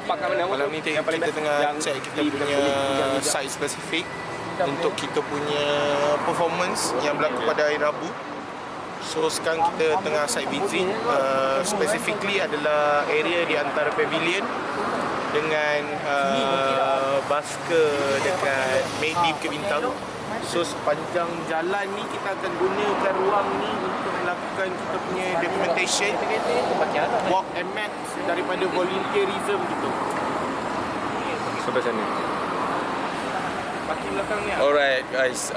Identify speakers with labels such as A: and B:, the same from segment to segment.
A: park kat mana?
B: Malam ni kita tengah check kita punya site spesifik untuk kita punya performance yang berlaku pada hari Rabu. So sekarang kita tengah site visit, specifically adalah area di antara Pavilion dengan basker dekat di Bukit Bintang. So sepanjang jalan ni kita akan gunakan ruang ni untuk melakukan kita punya documentation, walk and maps daripada volunteerism gitu. Sampai sana.
C: Alright guys,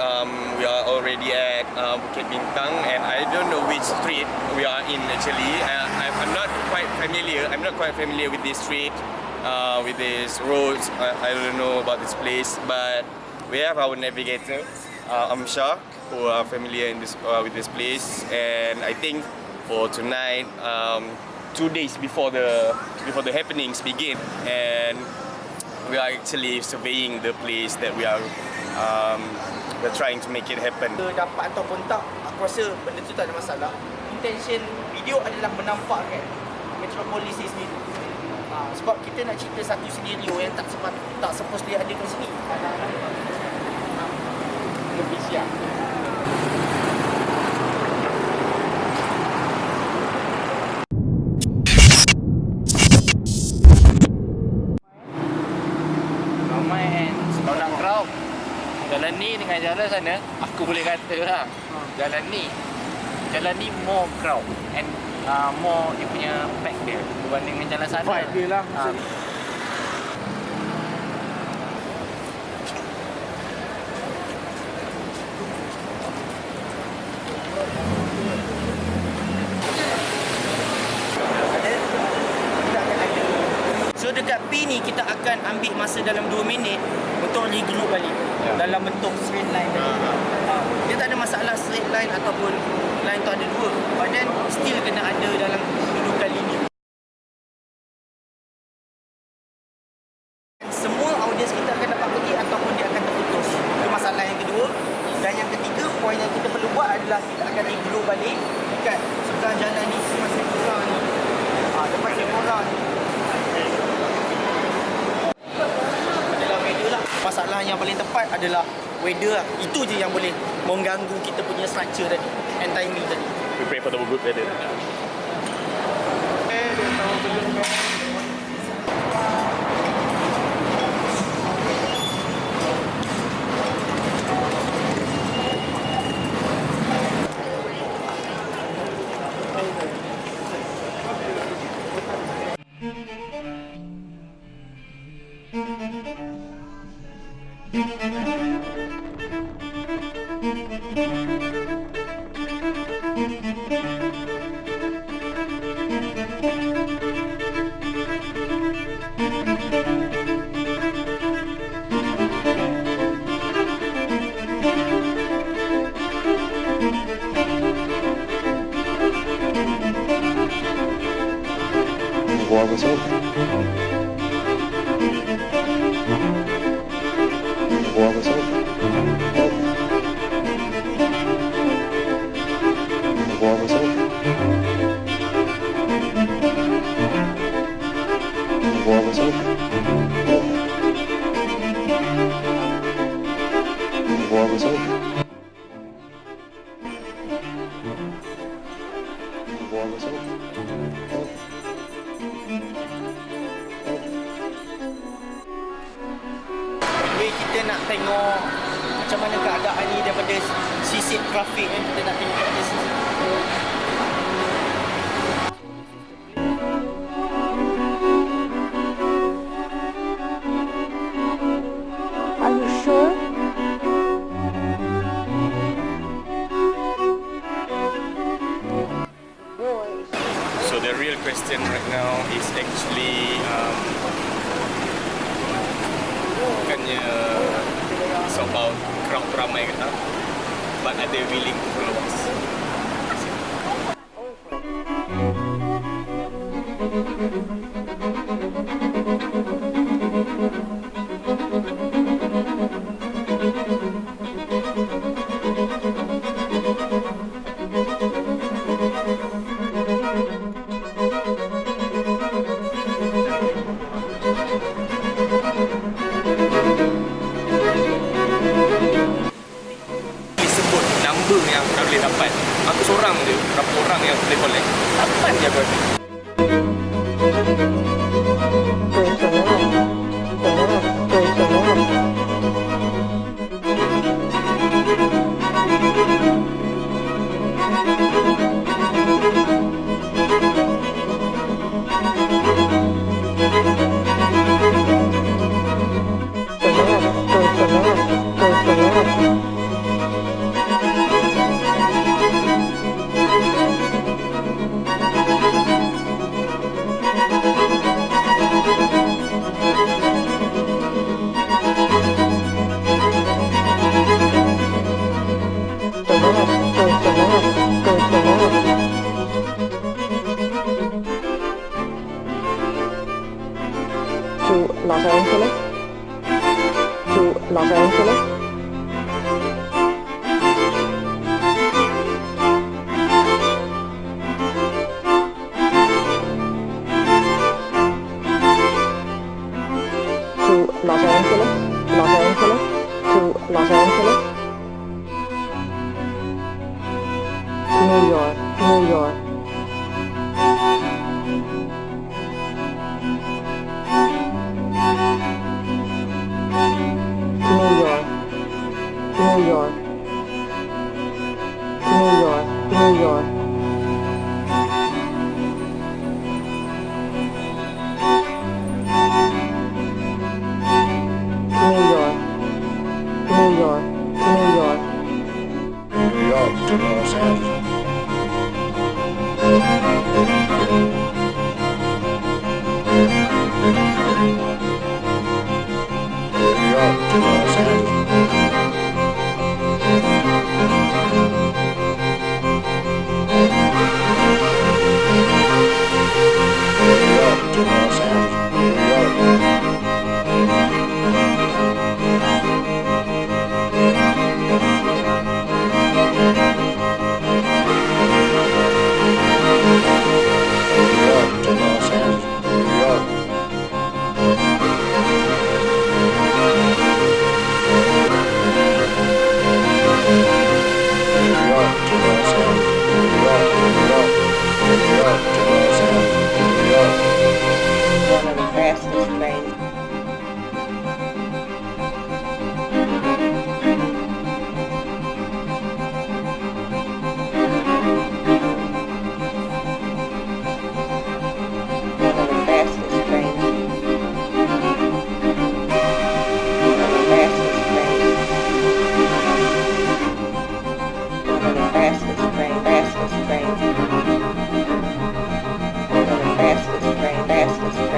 C: we are already at Bukit Bintang and I don't know which street we are in actually. I'm not quite familiar with this street, with these roads. I don't know about this place, but we have our navigator, Amshar, who are familiar in this with this place. And I think for tonight, 2 days before the happenings begin, and we are actually surveying the place that we're trying to make it happen.
D: Dapat ataupun tak, aku rasa benda tu tak ada masalah. Intention video adalah menampakkan metropolis ni sendiri. Sebab kita nak cerita satu senario yang tak supposed dia ada kat sini. Lebih siap.
A: Jalan ni dengan jalan sana, aku boleh kata lah, jalan ni more crowd and more dia punya pack dia berbanding dengan jalan sana.
D: Vibe dia lah. So dekat P ni kita akan ambil masa dalam 2 minit untuk regroup balik dalam bentuk straight line tadi. Dia tak ada masalah straight line ataupun line tu ada 2, but then still kena ada dalam kedudukan linear. Semua audience kita akan dapat pergi ataupun dia akan terputus. Itu masalah yang kedua. Dan yang ketiga, poin yang kita perlu buat adalah kita akan regroup balik dekat sebelah jalan ni, Semas Sephora ni. Depan Sephora ni. Masalah yang paling tepat adalah weather lah. Itu je yang boleh mengganggu kita punya structure tadi and timing tadi.
C: We pray for the good weather.
E: war was over. The war was over. Over. The war was over. The war was over. Over. The war was over. The war was over.
D: Kita nak tengok macam mana keadaan ni daripada sisi trafik kan, kita nak tengok daripada sisi
F: Are you sure?
C: So the real question right now is actually bukannya soal crowd ramai ke tak, but are they willing to follow us?
F: Los Angeles, to Los Angeles, to Los Angeles, Los Angeles, to Los Angeles, to New York, New York. New York, New York, New York, New York. New York, New York, New York.
E: New York to Los Angeles. New York to Los Angeles. New York to Los Angeles. New York. New York to Los Angeles. New York. New York to Los Angeles. New York, New York. New York to Los Angeles. New York.
G: One of the fastest things. One of the fastest things. One of the fastest things. One of the fastest things. Fastest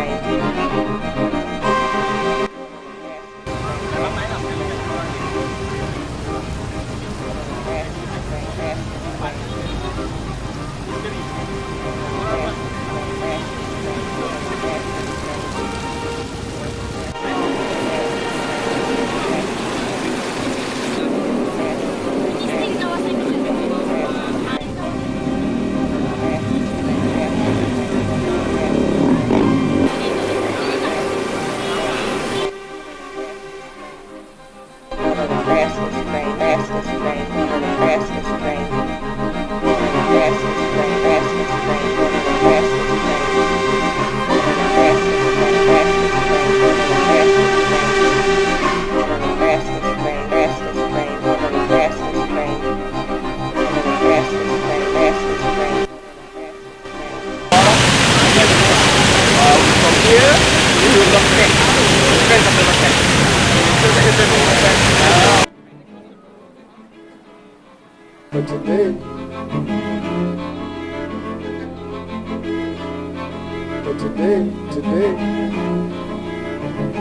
G: things. One of the fastest things. Fastest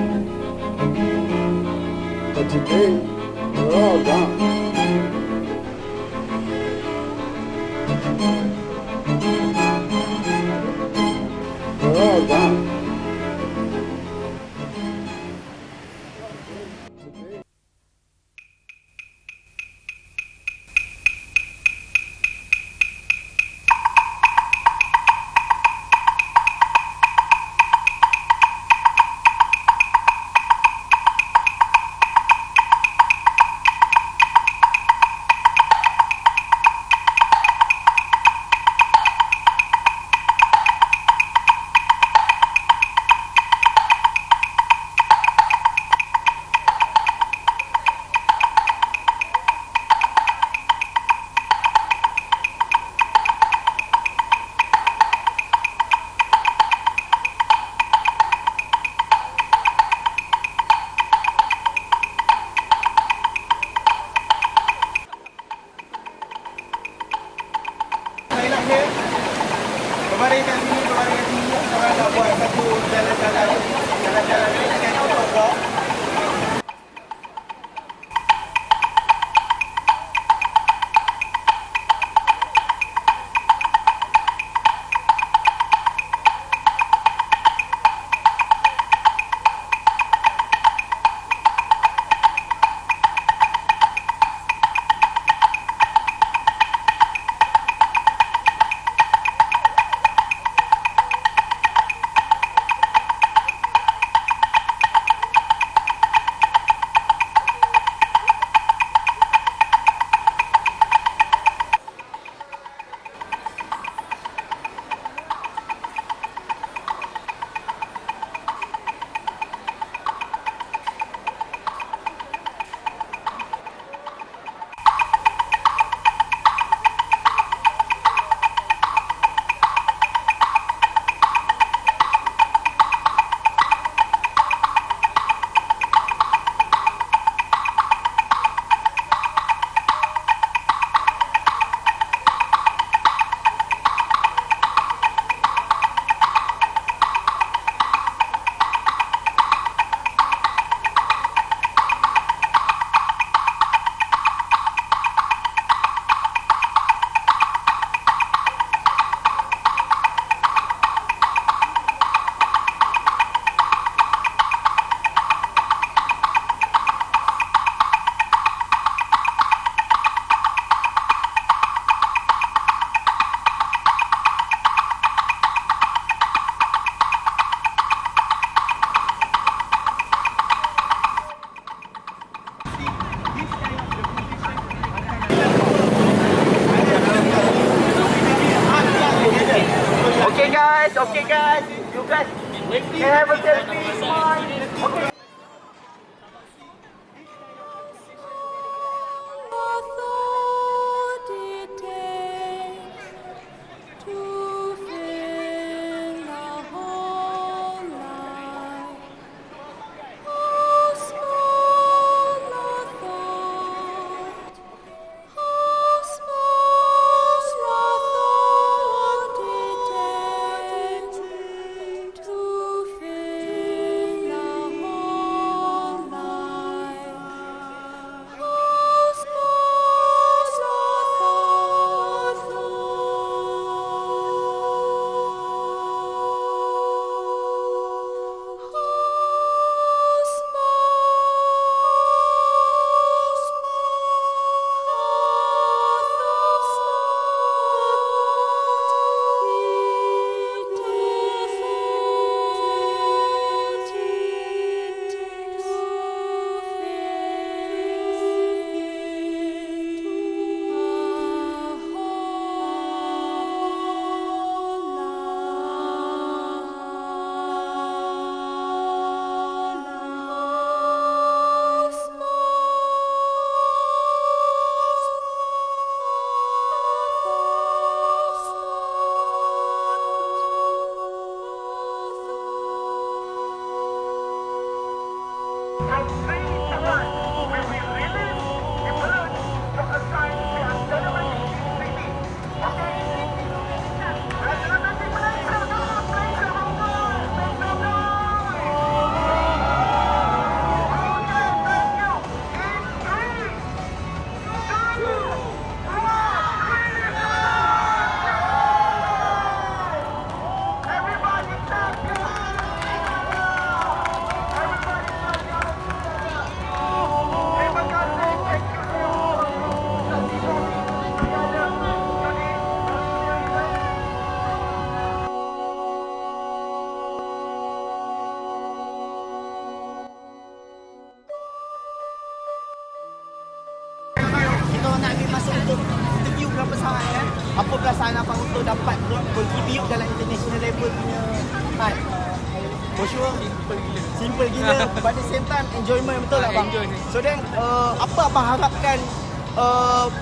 G: things.
E: But today, they're all gone. They're all gone.
D: Apa perasaan abang untuk dapat contribute dalam international level punya art? For sure, simple gila. But at the same time, enjoyment, betul tak bang? So then, apa abang harapkan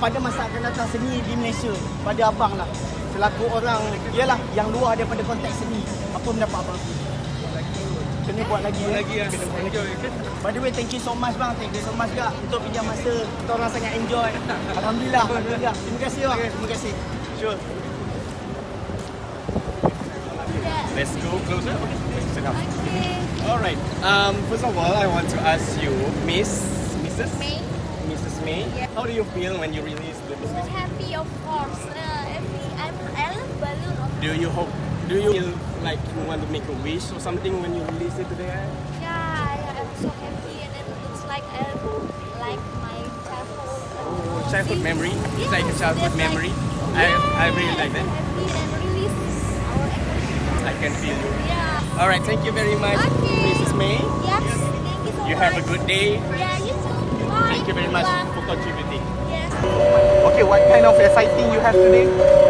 D: pada masa akan datang seni di Malaysia? Pada abang lah, selaku orang, yalah, yang luar daripada konteks seni. Apa pendapat abang? Kena buat lagi. Kena buat lagi. By the way, thank you so much bang. Thank you so much kak untuk pinjam masa. Kita orang sangat enjoy. Alhamdulillah. Terima kasih bang. Terima kasih. Sure.
C: Let's go closer. Okay. All right. First of all, I want to ask you, Mrs.
H: May.
C: Mrs. May.
H: Yeah.
C: How do you feel when you release the
H: So
C: music?
H: happy, of course. I love balloon.
C: Do you feel like you want to make a wish or something when you release it today?
H: Yeah, I'm so happy, and it looks like my childhood.
C: Childhood memory. It's
H: Yeah,
C: like a childhood
H: just
C: memory.
H: Like,
C: I really like that.
H: Happy and release our activity.
C: I can feel you.
H: Yeah.
C: All right. Thank you very much,
H: Okay.
C: Mrs. May.
H: Yes. Thank you so
C: You
H: much.
C: have a good day.
H: Yeah, you too. Bye.
C: Thank you very much
H: Bye.
C: for contributing.
H: Yes.
D: Okay, what kind of exciting you have today?